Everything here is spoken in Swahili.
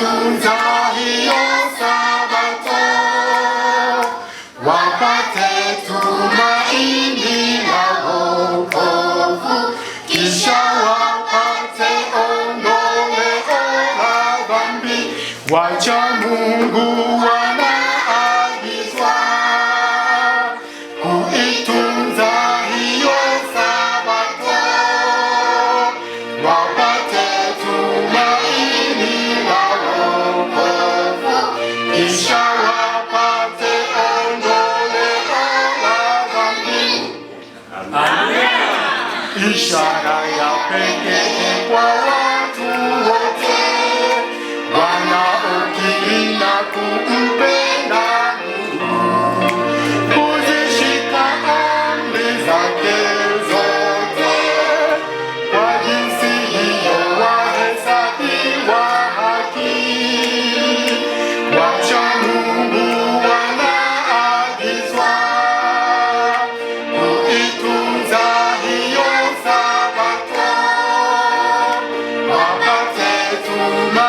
kuitunza hiyo Sabato, wapate tumaini la wokovu, kisha wapate ondoleo la dhambi. Wacha Mungu wanaagizwa kuitunza hiyo Sabato, wapate tumaini la wokovu, kisha wapate ondoleo la dhambi. Amen. Ishara ya pekee kwa watu wote wanaokiri na kumpenda Mungu, kuzishika amri zake zote, kwa jinsi hiyo wahesabiwa haki. Wacha Mungu wanaagizwa kuitunza hiyo Sabato, wapate tumaini